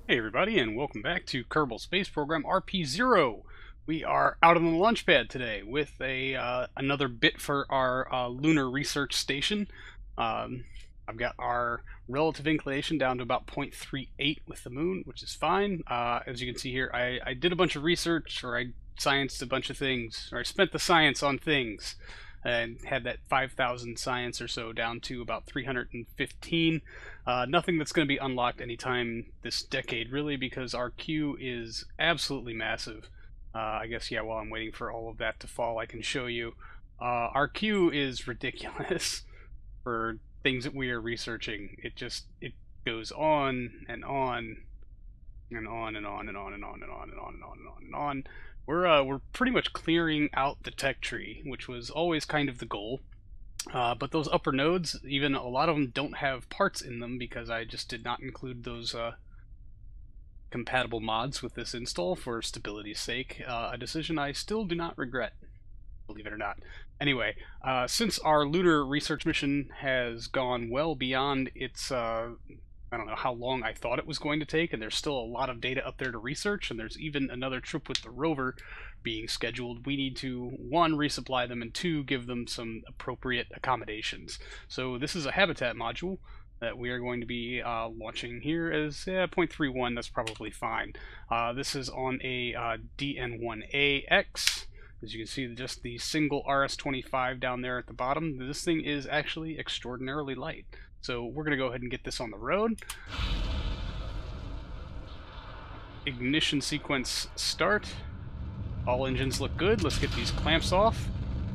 Hey everybody, and welcome back to Kerbal Space Program RP-0. We are out on the launch pad today with another bit for our lunar research station. I've got our relative inclination down to about 0.38 with the moon, which is fine. As you can see here, I did a bunch of research, or I scienced a bunch of things, or I spent the science on things, and had that 5,000 science or so down to about 315. Nothing that's going to be unlocked anytime this decade, really, because our queue is absolutely massive. I guess, yeah, while I'm waiting for all of that to fall, I can show you. Our queue is ridiculous for things that we are researching. It goes on and on and on and on and on and on and on and on and on and on and on. We're pretty much clearing out the tech tree, which was always kind of the goal. But those upper nodes, even a lot of them don't have parts in them because I just did not include those compatible mods with this install for stability's sake. A decision I still do not regret, believe it or not. Anyway, since our lunar research mission has gone well beyond its I don't know how long I thought it was going to take, and there's still a lot of data up there to research, and there's even another trip with the rover being scheduled. We need to, one, resupply them, and two, give them some appropriate accommodations. So this is a habitat module that we are going to be launching here as 0.31. That's probably fine. This is on a DN1AX. As you can see, just the single RS-25 down there at the bottom. This thing is actually extraordinarily light. So we're going to go ahead and get this on the road. Ignition sequence start. All engines look good. Let's get these clamps off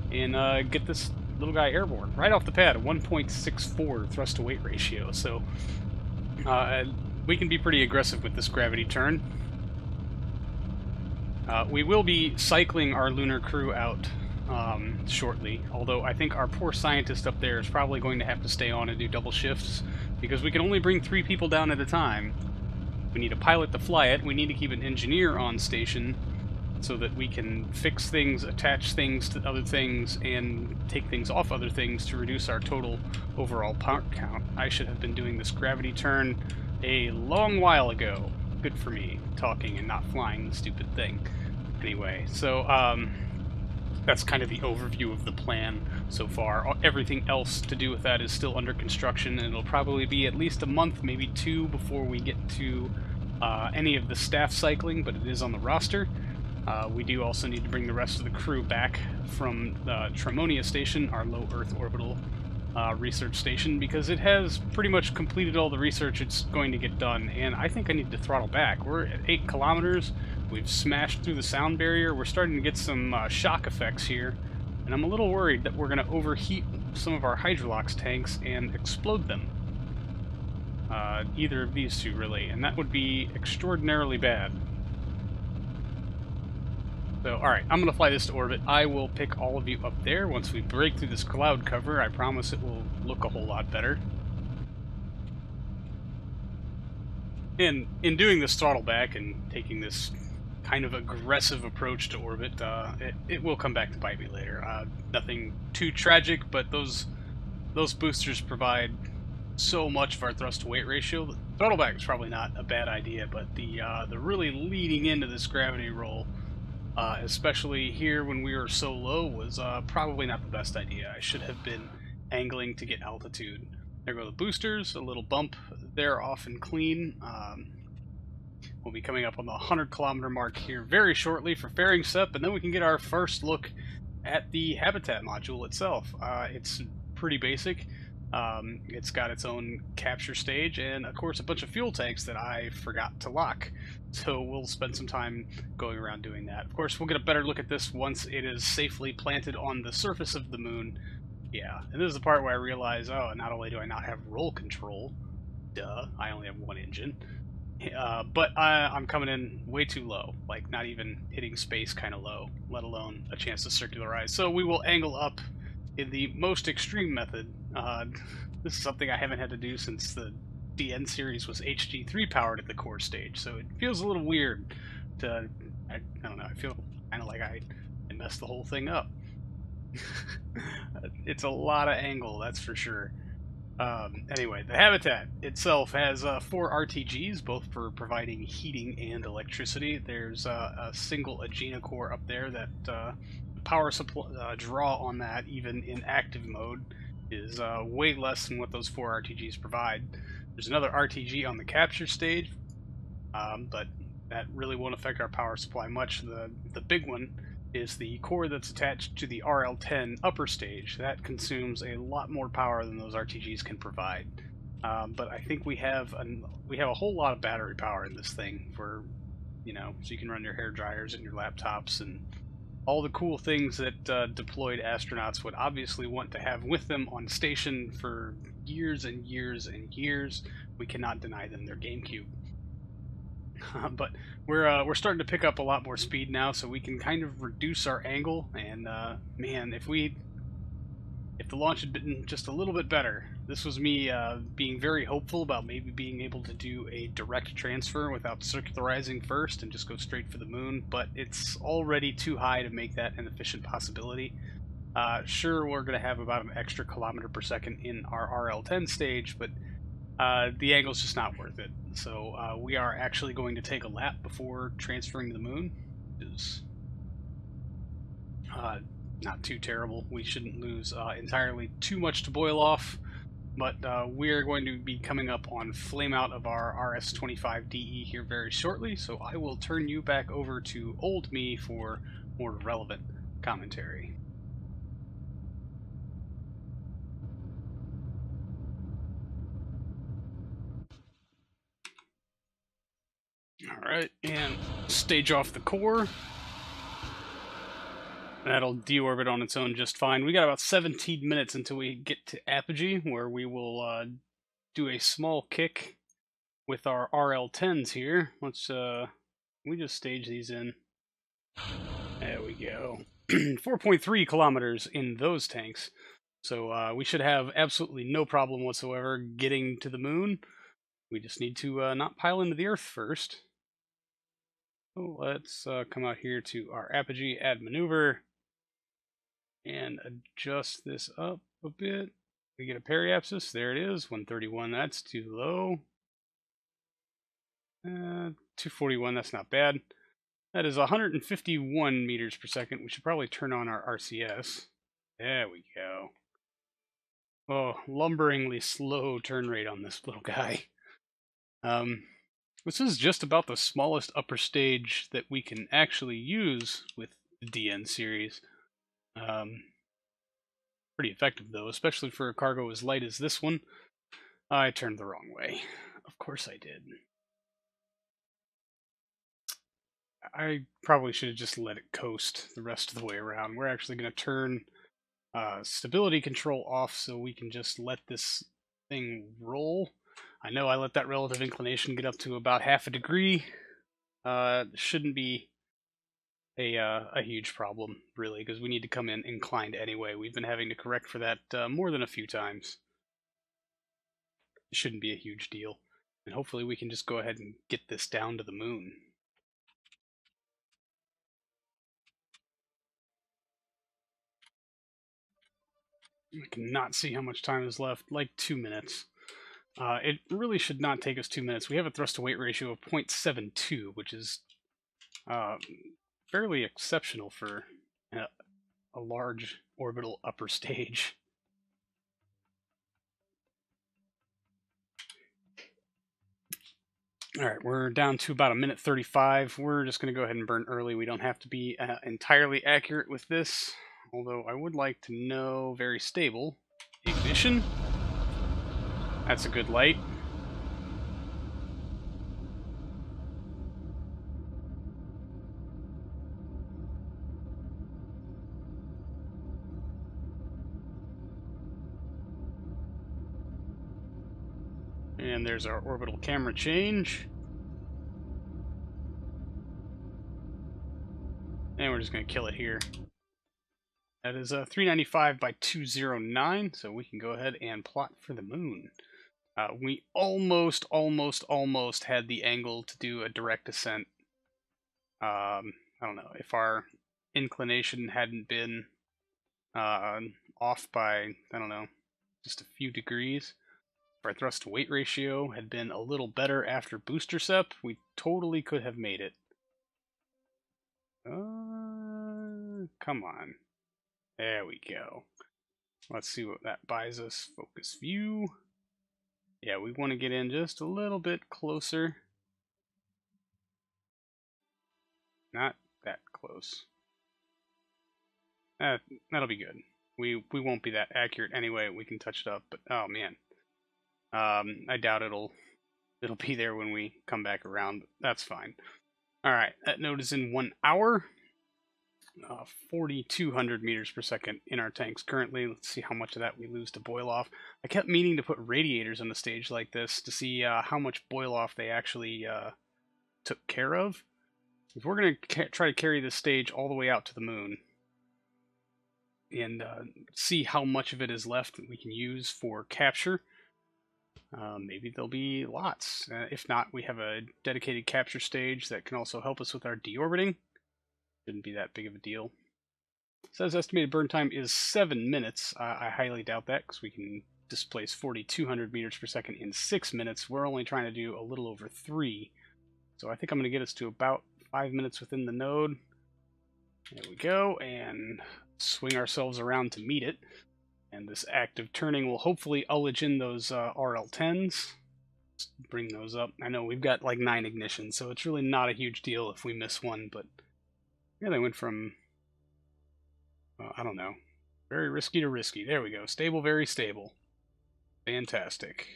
and get this little guy airborne. Right off the pad, a 1.64 thrust to weight ratio. So we can be pretty aggressive with this gravity turn. We will be cycling our lunar crew out shortly, although I think our poor scientist up there is probably going to have to stay on and do double shifts, because we can only bring 3 people down at a time. We need a pilot to fly it, we need to keep an engineer on station so that we can fix things, attach things to other things, and take things off other things to reduce our total overall part count. I should have been doing this gravity turn a long while ago. Good for me, talking and not flying the stupid thing. Anyway, so that's kind of the overview of the plan so far. Everything else to do with that is still under construction, and it'll probably be at least a month, maybe 2, before we get to any of the staff cycling, but it is on the roster. We do also need to bring the rest of the crew back from Tremonia Station, our low Earth orbital research station, because it has pretty much completed all the research it's going to get done, and I think I need to throttle back. We're at 8 kilometers. We've smashed through the sound barrier. We're starting to get some shock effects here, and I'm a little worried that we're going to overheat some of our Hydrolox tanks and explode them. Either of these two, really, and that would be extraordinarily bad. So, alright, I'm going to fly this to orbit. I will pick all of you up there. Once we break through this cloud cover, I promise it will look a whole lot better. And in doing this throttle back and taking this kind of aggressive approach to orbit, it will come back to bite me later. Nothing too tragic, but those boosters provide so much of our thrust to weight ratio. The throttle back is probably not a bad idea, but the really leading into this gravity roll, especially here when we were so low, was probably not the best idea. I should have been angling to get altitude. There go the boosters, a little bump. They're off and clean. We'll be coming up on the 100-kilometer mark here very shortly for fairing SEP, and then we can get our first look at the habitat module itself. It's pretty basic. It's got its own capture stage and, of course, a bunch of fuel tanks that I forgot to lock. So we'll spend some time going around doing that. Of course, we'll get a better look at this once it is safely planted on the surface of the moon. Yeah, and this is the part where I realize, oh, not only do I not have roll control, duh, I only have 1 engine, but I'm coming in way too low, like not even hitting space kind of low, let alone a chance to circularize. So we will angle up in the most extreme method. This is something I haven't had to do since the DN series was HG3 powered at the core stage, so it feels a little weird to, I don't know, I feel kind of like I messed the whole thing up. It's a lot of angle, that's for sure. Anyway, the habitat itself has 4 RTGs, both for providing heating and electricity. There's a single Agena core up there that power supply draw on that, even in active mode, is way less than what those 4 RTGs provide. There's another RTG on the capture stage, but that really won't affect our power supply much. The big one is the core that's attached to the RL-10 upper stage. That consumes a lot more power than those RTGs can provide. But I think we have a whole lot of battery power in this thing for, so you can run your hair dryers and your laptops and all the cool things that deployed astronauts would obviously want to have with them on station for years and years and years. We cannot deny them their GameCube. But we're starting to pick up a lot more speed now, so we can kind of reduce our angle. And man, if the launch had been just a little bit better, this was me being very hopeful about maybe being able to do a direct transfer without circularizing first and just go straight for the moon. But it's already too high to make that an efficient possibility. Sure, we're going to have about an extra kilometer per second in our RL-10 stage, but the angle's just not worth it. So we are actually going to take a lap before transferring to the moon. Is not too terrible. We shouldn't lose entirely too much to boil off, but we are going to be coming up on flame out of our RS-25DE here very shortly, so I will turn you back over to old me for more relevant commentary. Alright, and stage off the core. That'll deorbit on its own just fine. We got about 17 minutes until we get to apogee, where we will do a small kick with our RL-10s here. Let's we just stage these in. There we go. 4.3 kilometers in those tanks. So we should have absolutely no problem whatsoever getting to the moon. We just need to not pile into the Earth first. So let's come out here to our apogee, add maneuver, and adjust this up a bit. We get a periapsis. There it is, 131. That's too low. 241. That's not bad. That is 151 meters per second. We should probably turn on our RCS. There we go. Oh, lumberingly slow turn rate on this little guy. This is just about the smallest upper stage that we can actually use with the DN series. Pretty effective though, especially for a cargo as light as this one. I turned the wrong way. Of course I did. I probably should have just let it coast the rest of the way around. We're actually going to turn stability control off so we can just let this thing roll. I know I let that relative inclination get up to about half a degree. Shouldn't be a huge problem, really, because we need to come in inclined anyway. We've been having to correct for that more than a few times. It shouldn't be a huge deal. And hopefully we can just go ahead and get this down to the moon. I cannot see how much time is left, like 2 minutes. It really should not take us 2 minutes. We have a thrust-to-weight ratio of 0.72, which is fairly exceptional for a large orbital upper stage. Alright, we're down to about 1:35. We're just going to go ahead and burn early. We don't have to be entirely accurate with this, although I would like to know very stable. Ignition. That's a good light. And there's our orbital camera change. And we're just going to kill it here. That is 395 by 209, so we can go ahead and plot for the moon. We almost had the angle to do a direct descent. I don't know, if our inclination hadn't been off by, I don't know, just a few degrees. If our thrust to weight ratio had been a little better after booster sep, we totally could have made it. Come on. There we go. Let's see what that buys us. Focus view. Yeah, we want to get in just a little bit closer. Not that close. That'll be good. We won't be that accurate anyway. We can touch it up, but oh man, I doubt it'll be there when we come back around. But that's fine. All right, that node is in 1 hour. 4,200 meters per second in our tanks currently. Let's see how much of that we lose to boil off. I kept meaning to put radiators on the stage like this to see how much boil off they actually took care of. If we're going to try to carry this stage all the way out to the moon and see how much of it is left that we can use for capture, maybe there'll be lots. If not, we have a dedicated capture stage that can also help us with our deorbiting. Shouldn't be that big of a deal. It says estimated burn time is 7 minutes. I highly doubt that because we can displace 4,200 meters per second in 6 minutes. We're only trying to do a little over 3. So I think I'm going to get us to about 5 minutes within the node. There we go, and swing ourselves around to meet it. And this active turning will hopefully ullage in those RL10s. Just bring those up. I know we've got like 9 ignitions, so it's really not a huge deal if we miss one, but yeah, they went from, I don't know, very risky to risky. There we go. Stable, very stable. Fantastic.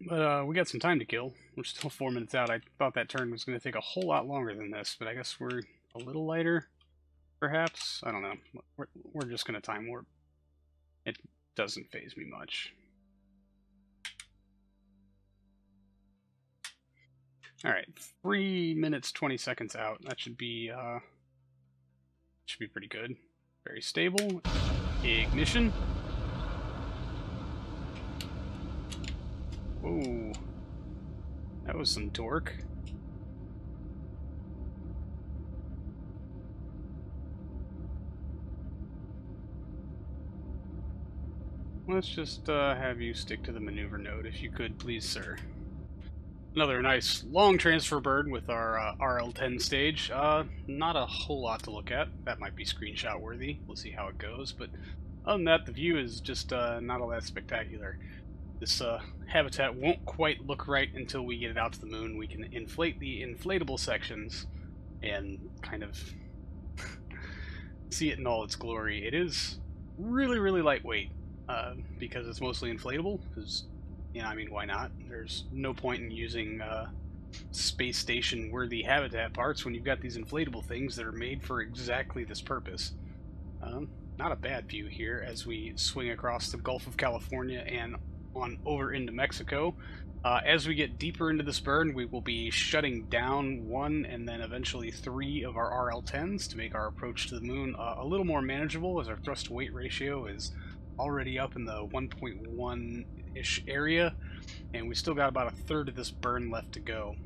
But we got some time to kill. We're still 4 minutes out. I thought that turn was going to take a whole lot longer than this, but I guess we're a little lighter, perhaps? I don't know. We're just going to time warp. It doesn't faze me much. Alright, 3 minutes, 20 seconds out. That should be pretty good. Very stable. Ignition. Whoa. That was some torque. Let's just have you stick to the maneuver node if you could, please, sir. Another nice long transfer burn with our RL10 stage. Not a whole lot to look at. That might be screenshot worthy. We'll see how it goes. But other than that, the view is just not all that spectacular. This habitat won't quite look right until we get it out to the moon. We can inflate the inflatable sections and kind of see it in all its glory. It is really, really lightweight because it's mostly inflatable. Because, I mean, why not? There's no point in using space station worthy habitat parts when you've got these inflatable things that are made for exactly this purpose. Not a bad view here as we swing across the Gulf of California and on over into Mexico. As we get deeper into this burn, we will be shutting down 1 and then eventually 3 of our RL10s to make our approach to the moon a little more manageable, as our thrust to weight ratio is already up in the 1.1-ish area, and we still got about a third of this burn left to go.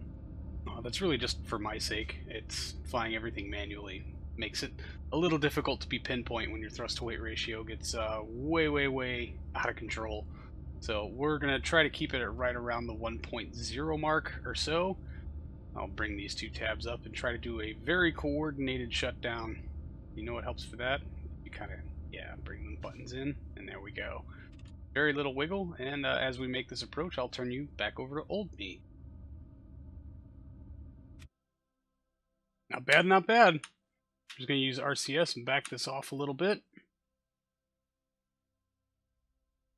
That's really just for my sake. It's flying everything manually. Makes it a little difficult to be pinpoint when your thrust to weight ratio gets way out of control. So we're going to try to keep it at right around the 1.0 mark or so. I'll bring these 2 tabs up and try to do a very coordinated shutdown. You know what helps for that? You kind of, bring the buttons in, and there we go. Very little wiggle, and as we make this approach, I'll turn you back over to old me. Not bad, not bad. I'm just going to use RCS and back this off a little bit.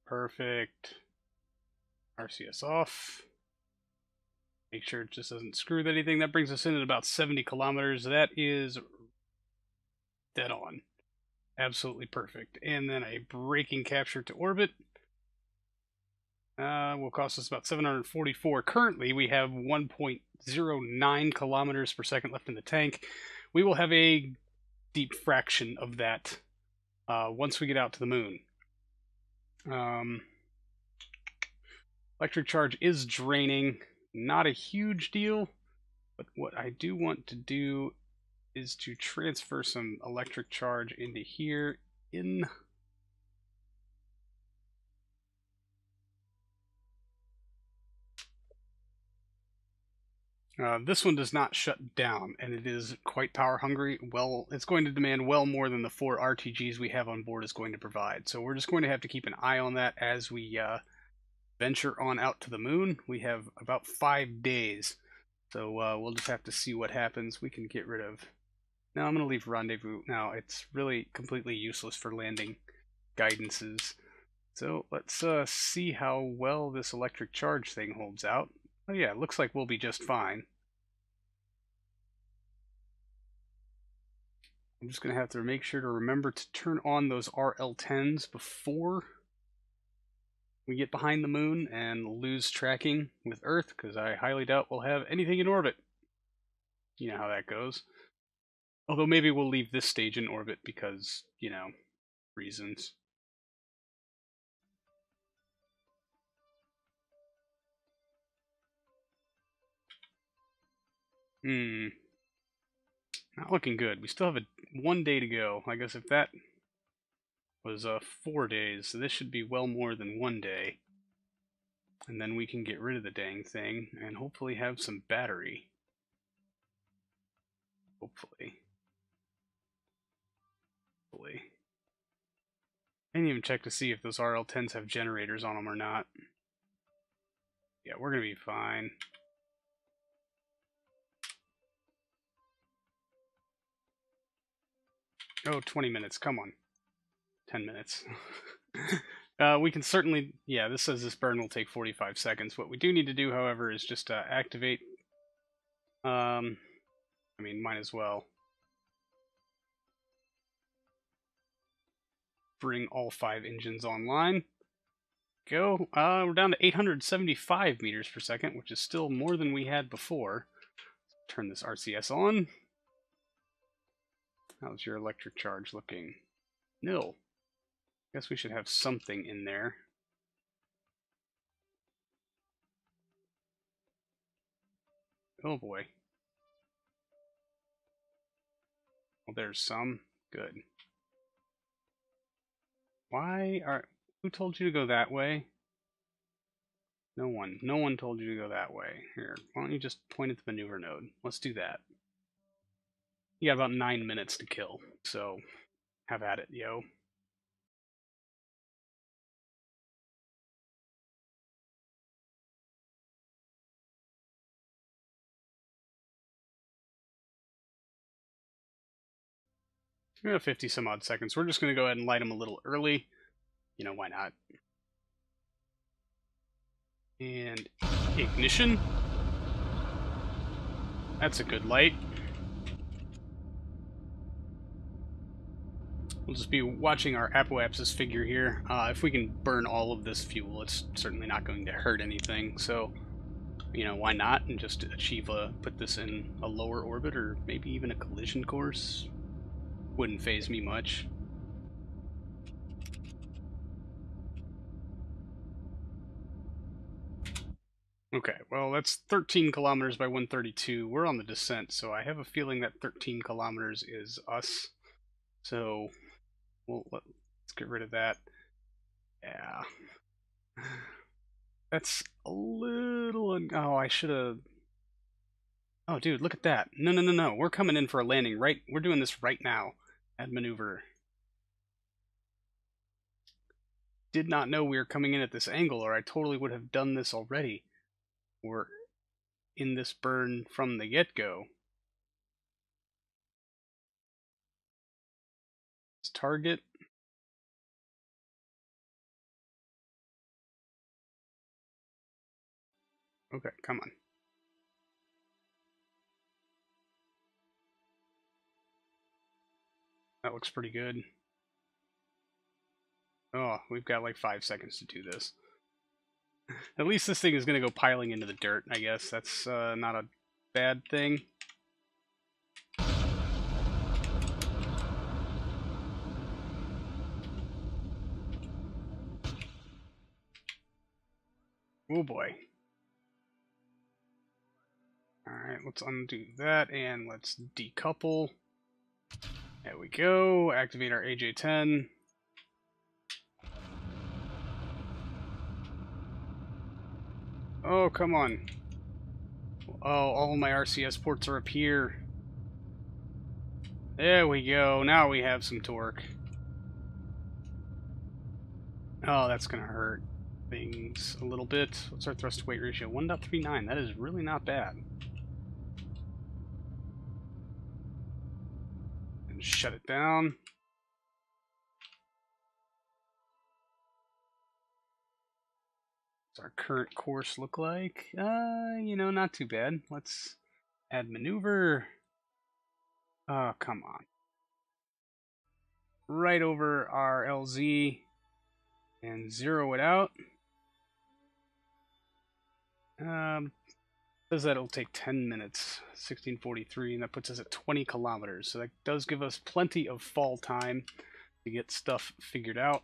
Perfect. RCS off. Make sure it just doesn't screw with anything. That brings us in at about 70 kilometers. That is dead on. Absolutely perfect. And then a braking capture to orbit. Will cost us about 744. Currently, we have 1.09 kilometers per second left in the tank. We will have a deep fraction of that once we get out to the moon. Electric charge is draining. Not a huge deal, but what I do want to do is to transfer some electric charge into here in... this one does not shut down, and it is quite power hungry. Well, it's going to demand well more than the 4 RTGs we have on board is going to provide. So we're just going to have to keep an eye on that as we venture on out to the moon. We have about 5 days, so we'll just have to see what happens. We can get rid of... Now I'm going to leave rendezvous. Now it's really completely useless for landing guidances. So let's see how well this electric charge thing holds out. Oh yeah, it looks like we'll be just fine. I'm just going to have to make sure to remember to turn on those RL10s before we get behind the moon and lose tracking with Earth, because I highly doubt we'll have anything in orbit. You know how that goes. Although maybe we'll leave this stage in orbit because, you know, reasons. Not looking good. We still have 1 day to go. I guess if that was 4 days, so this should be well more than 1 day. And then we can get rid of the dang thing and hopefully have some battery. Hopefully. I didn't even check to see if those RL10s have generators on them or not. Yeah, we're going to be fine. Oh, 20 minutes. Come on. 10 minutes. We can certainly... Yeah, this says this burn will take 45 seconds. What we do need to do, however, is just activate... I mean, might as well bring all 5 engines online. Go. We're down to 875 meters per second, which is still more than we had before. Turn this RCS on. How's your electric charge looking? Nil. Guess we should have something in there. Oh boy. Well, there's some. Good. Why are... Who told you to go that way? No one. No one told you to go that way. Here, why don't you just point at the maneuver node? Let's do that. You got about 9 minutes to kill, so have at it, yo. We have 50 some odd seconds. We're just going to go ahead and light them a little early. You know, why not? And ignition. That's a good light. We'll just be watching our apoapsis figure here. If we can burn all of this fuel, it's certainly not going to hurt anything. So, you know, why not? And just achieve put this in a lower orbit or maybe even a collision course. Wouldn't faze me much. Okay, well, that's 13 kilometers by 132. We're on the descent, so I have a feeling that 13 kilometers is us. So, let's get rid of that. Yeah. That's a little... Oh, I should have... Oh, dude, look at that. No, no, no, no. We're coming in for a landing, right? We're doing this right now. Add maneuver. Did not know we were coming in at this angle, or I totally would have done this already. We're in this burn from the get-go. Let's target. Okay, come on. That looks pretty good. Oh, we've got like 5 seconds to do this. At least this thing is going to go piling into the dirt, I guess. That's not a bad thing. Oh boy. Alright, let's undo that and let's decouple. There we go. Activate our AJ-10. Oh, come on. Oh, all of my RCS ports are up here. There we go. Now we have some torque. Oh, that's going to hurt things a little bit. What's our thrust to weight ratio? 1.39. That is really not bad. And shut it down. What's our current course look like? You know, not too bad. Let's add maneuver. Oh, come on. Right over our LZ and zero it out. Says that it'll take 10 minutes, 1643, and that puts us at 20 kilometers. So that does give us plenty of fall time to get stuff figured out.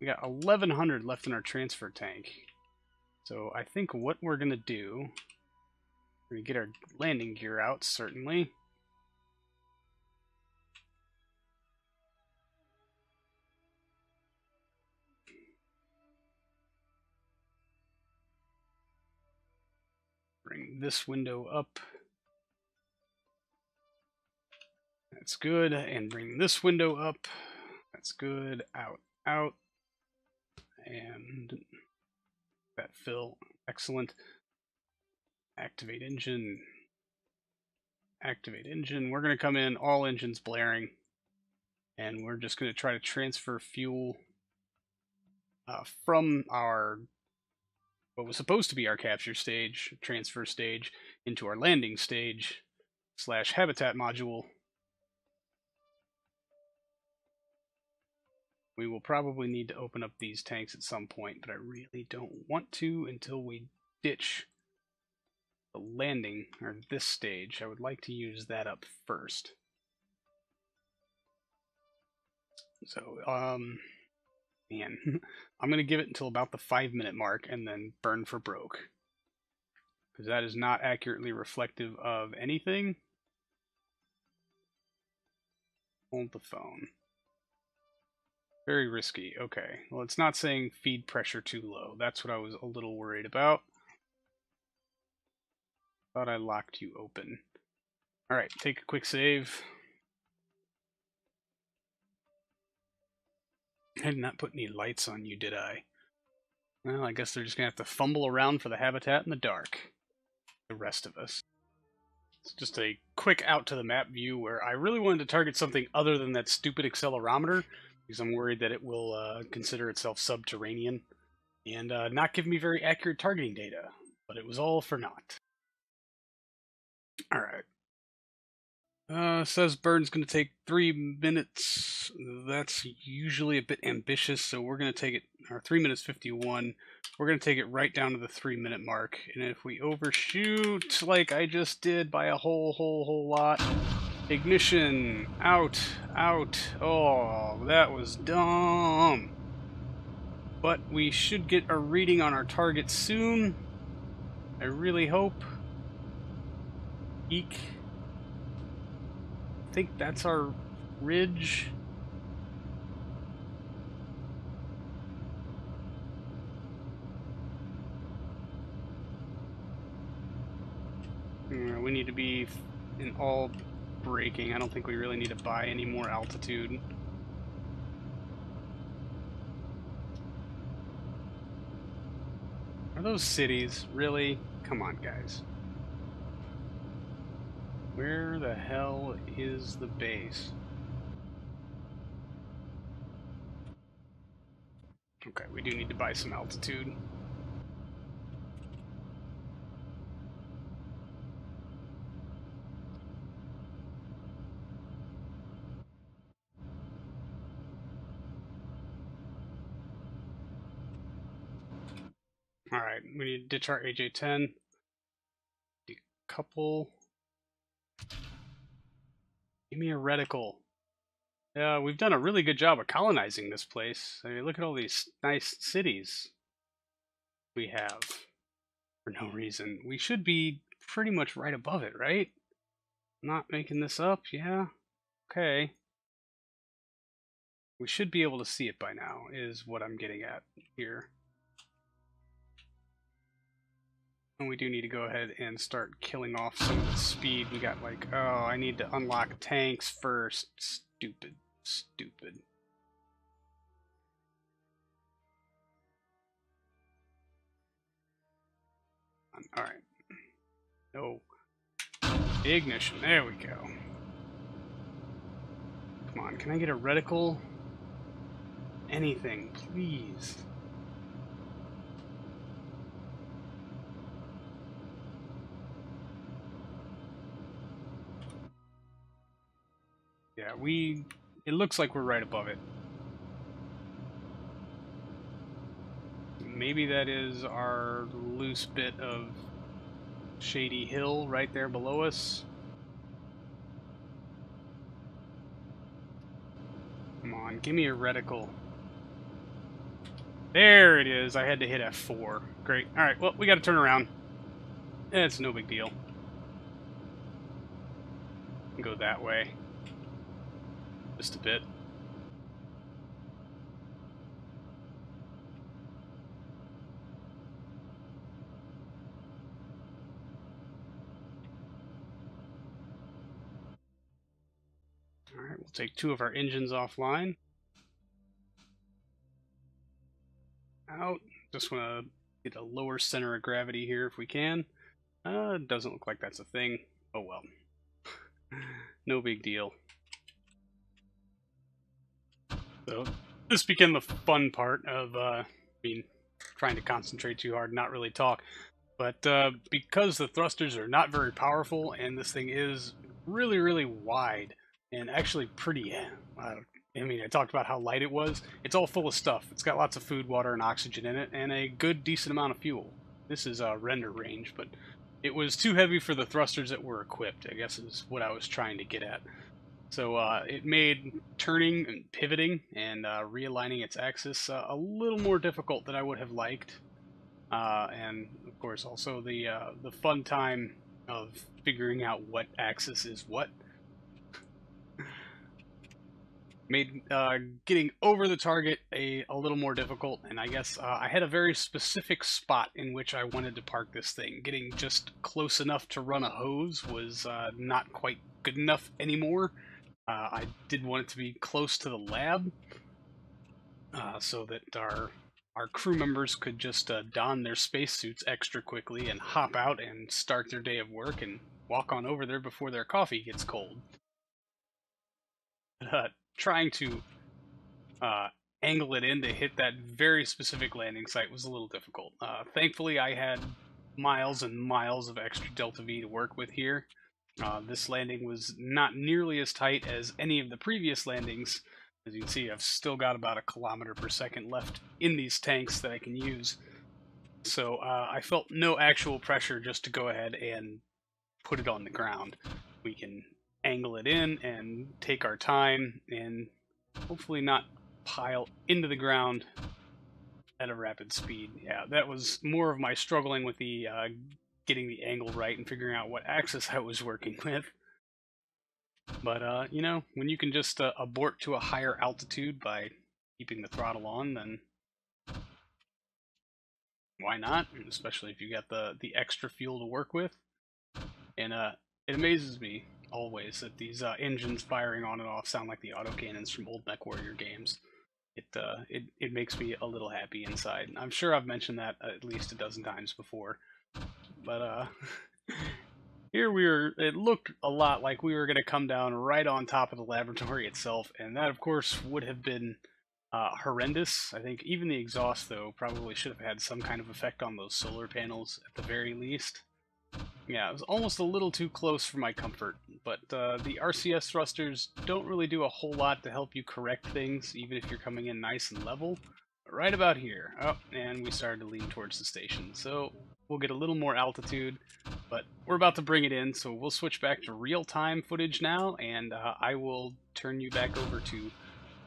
We got 1,100 left in our transfer tank. So I think what we're going to do, we're going to get our landing gear out, certainly. Bring this window up. That's good. And bring this window up. That's good. Out, out. And that fill. Excellent. Activate engine. Activate engine. We're going to come in, all engines blaring. And we're just going to try to transfer fuel from our what was supposed to be our capture stage, transfer stage, into our landing stage / habitat module. We will probably need to open up these tanks at some point, but I really don't want to until we ditch the landing, or this stage. I would like to use that up first. So, man, I'm going to give it until about the 5-minute mark and then burn for broke. Because that is not accurately reflective of anything. Hold the phone. Very risky. Okay. Well, it's not saying feed pressure too low. That's what I was a little worried about. Thought I locked you open. Alright, take a quick save. I did not put any lights on you, did I? Well, I guess they're just going to have to fumble around for the habitat in the dark. The rest of us. It's just a quick out to the map view where I really wanted to target something other than that stupid accelerometer, because I'm worried that it will consider itself subterranean and not give me very accurate targeting data. But it was all for naught. Alright. Says burn's going to take 3 minutes. That's usually a bit ambitious, so we're going to take it, or 3 minutes 51. We're going to take it right down to the 3-minute mark. And if we overshoot, like I just did by a whole lot, ignition, out. Oh, that was dumb. But we should get a reading on our target soon. I really hope. Eek. I think that's our ridge. We need to be in all braking. I don't think we really need to buy any more altitude. Are those cities? Really? Come on, guys. Where the hell is the base? Okay, we do need to buy some altitude. Alright, we need to ditch our AJ-10. Decouple. Give me a reticle. Yeah, we've done a really good job of colonizing this place. I mean, look at all these nice cities we have for no reason. We should be pretty much right above it, right? Not making this up, yeah. Okay. We should be able to see it by now, is what I'm getting at here. And we do need to go ahead and start killing off some of the speed. We got like, oh, I need to unlock tanks first. Stupid. Stupid. Alright. No. Ignition. There we go. Come on, can I get a reticle? Anything, please. Yeah, it looks like we're right above it. Maybe that is our loose bit of shady hill right there below us. Come on, give me a reticle. There it is. I had to hit F4. Great. Alright, well, we gotta turn around. It's no big deal. Go that way. Just a bit. Alright, we'll take 2 of our engines offline. Out. Just want to get a lower center of gravity here if we can. Doesn't look like that's a thing. Oh well. No big deal. So, this became the fun part of, trying to concentrate too hard, not really talk. But because the thrusters are not very powerful, and this thing is really, really wide, and actually pretty, I talked about how light it was. It's all full of stuff. It's got lots of food, water, and oxygen in it, and a good, decent amount of fuel. This is render range, but it was too heavy for the thrusters that were equipped, I guess is what I was trying to get at. So it made turning and pivoting and realigning its axis a little more difficult than I would have liked. And of course also the fun time of figuring out what axis is what. Made getting over the target a little more difficult, and I guess I had a very specific spot in which I wanted to park this thing. Getting just close enough to run a hose was not quite good enough anymore. I did want it to be close to the lab, so that our crew members could just don their spacesuits extra quickly and hop out and start their day of work and walk on over there before their coffee gets cold. Trying to angle it in to hit that very specific landing site was a little difficult. Thankfully, I had miles and miles of extra Delta V to work with here. This landing was not nearly as tight as any of the previous landings. As you can see, I've still got about 1 kilometer per second left in these tanks that I can use. So I felt no actual pressure just to go ahead and put it on the ground. We can angle it in and take our time and hopefully not pile into the ground at a rapid speed. Yeah, that was more of my struggling with the getting the angle right and figuring out what axis I was working with. But, you know, when you can just abort to a higher altitude by keeping the throttle on, then why not? Especially if you got the extra fuel to work with. And it amazes me always that these engines firing on and off sound like the autocannons from old MechWarrior games. It makes me a little happy inside. I'm sure I've mentioned that at least a dozen times before. But here it looked a lot like we were going to come down right on top of the laboratory itself, and that of course would have been horrendous. I think even the exhaust, though, probably should have had some kind of effect on those solar panels at the very least. Yeah, it was almost a little too close for my comfort, but the RCS thrusters don't really do a whole lot to help you correct things, even if you're coming in nice and level. But right about here, oh, and we started to lean towards the station, so we'll get a little more altitude, but we're about to bring it in, so we'll switch back to real-time footage now, and I will turn you back over to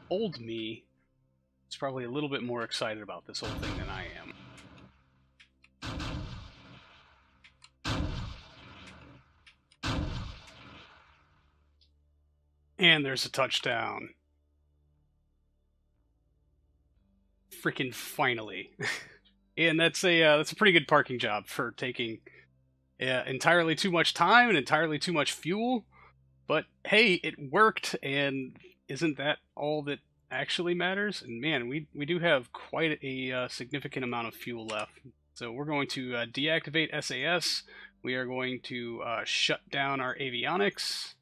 old me. It's probably a little bit more excited about this whole thing than I am. And there's a touchdown. Freaking finally. And that's a pretty good parking job for taking entirely too much time and entirely too much fuel. But hey, it worked, and isn't that all that actually matters? And man, we do have quite a significant amount of fuel left. So we're going to deactivate SAS. We are going to shut down our avionics.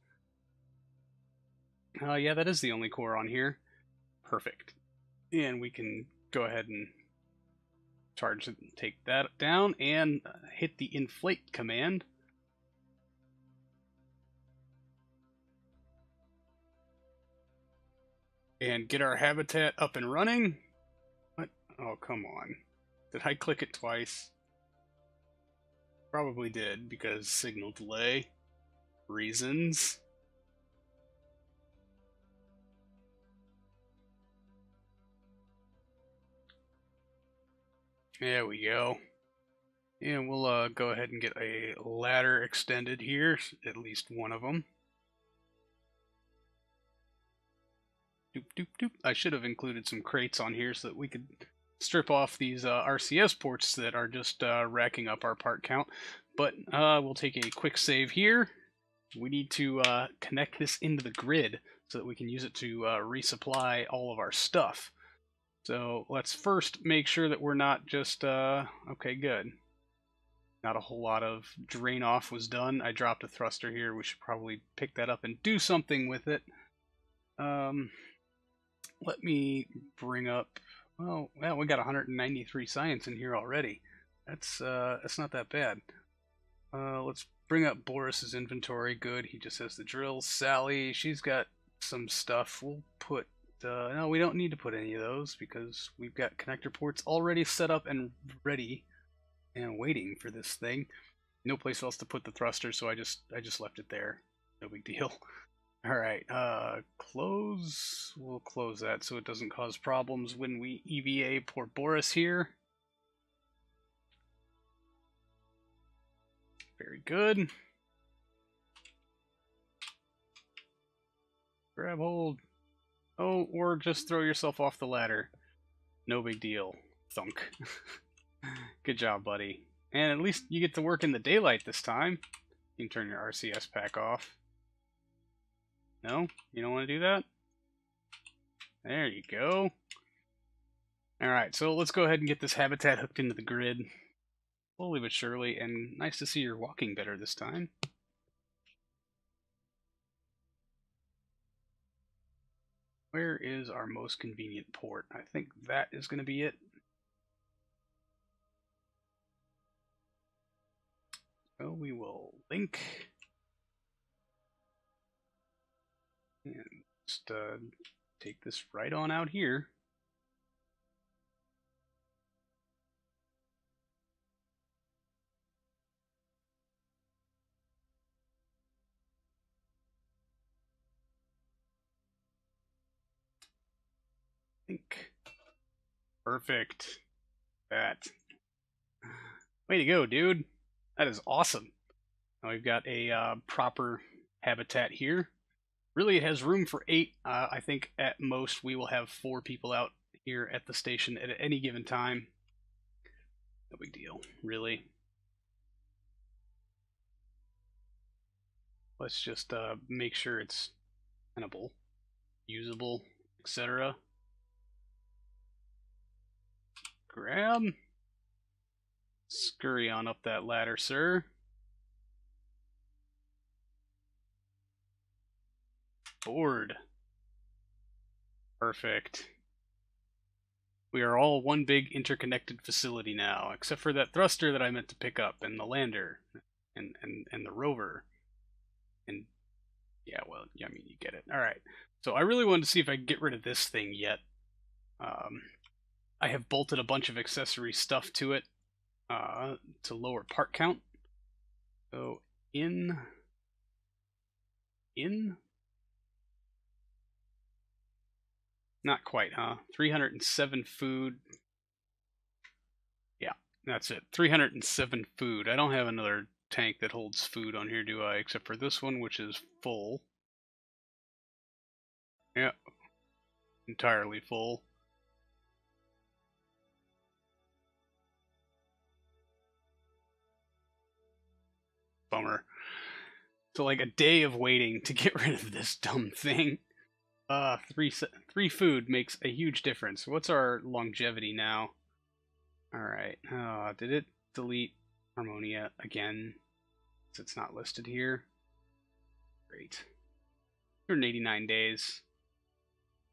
Yeah, that is the only core on here. Perfect. And we can go ahead and take that down and hit the inflate command. And get our habitat up and running. What? Oh, come on. Did I click it twice? Probably did, because signal delay reasons. There we go. And we'll go ahead and get a ladder extended here, at least one of them. Doop, doop, doop. I should have included some crates on here so that we could strip off these RCS ports that are just racking up our part count. But we'll take a quick save here. We need to connect this into the grid so that we can use it to resupply all of our stuff. So let's first make sure that we're not just, okay, good. Not a whole lot of drain off was done. I dropped a thruster here. We should probably pick that up and do something with it. Let me bring up, well, we got 193 science in here already. That's not that bad. Let's bring up Boris's inventory. Good, he just has the drills. Sally, she's got some stuff. We'll put, no, we don't need to put any of those because we've got connector ports already set up and ready and waiting for this thing. No place else to put the thruster, so I just left it there. No big deal. All right, close. We'll close that so it doesn't cause problems when we EVA poor Boris here. Very good. Grab hold. Oh, or just throw yourself off the ladder. No big deal. Thunk. Good job, buddy. And at least you get to work in the daylight this time. You can turn your RCS pack off. No? You don't want to do that? There you go. Alright, so let's go ahead and get this habitat hooked into the grid. Slowly but surely, and nice to see you're walking better this time. Where is our most convenient port? I think that is going to be it. So we will link. And just take this right on out here. Link. Perfect. That. Way to go, dude. That is awesome. Now we've got a proper habitat here. Really, it has room for 8. I think at most we will have 4 people out here at the station at any given time. No big deal, really. Let's just make sure it's tenable, usable, etc. Grab. Scurry on up that ladder, sir. Board. Perfect. We are all one big interconnected facility now, except for that thruster that I meant to pick up, and the lander, and the rover. And yeah, well, I mean, you get it. All right. So I really wanted to see if I could get rid of this thing yet. I have bolted a bunch of accessory stuff to it to lower part count. So in not quite, huh? 307 food. Yeah, that's it. 307 food. I don't have another tank that holds food on here, do I? Except for this one, which is full. Yeah, entirely full. Bummer. So like a day of waiting to get rid of this dumb thing. Three food makes a huge difference. What's our longevity now? Alright. Did it delete Harmonia again? So it's not listed here. Great. 289 days.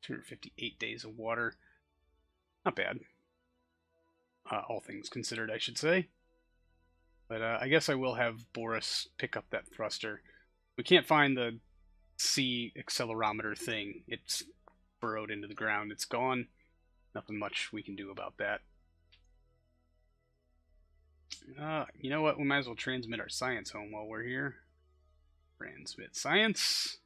258 days of water. Not bad. All things considered, I should say. But I guess I will have Boris pick up that thruster. We can't find the C accelerometer thing. It's burrowed into the ground. It's gone. Nothing much we can do about that. You know what? We might as well transmit our science home while we're here. Transmit science.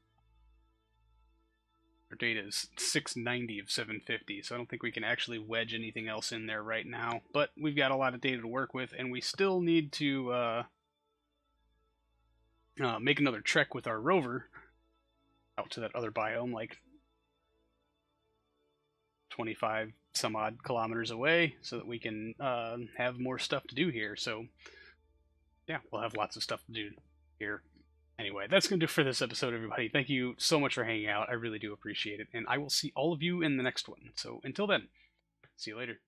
Our data is 690 of 750, so I don't think we can actually wedge anything else in there right now. But we've got a lot of data to work with, and we still need to make another trek with our rover out to that other biome, like 25 some odd kilometers away, so that we can have more stuff to do here. So yeah, we'll have lots of stuff to do here. Anyway, that's going to do it for this episode, everybody. Thank you so much for hanging out. I really do appreciate it. And I will see all of you in the next one. So until then, see you later.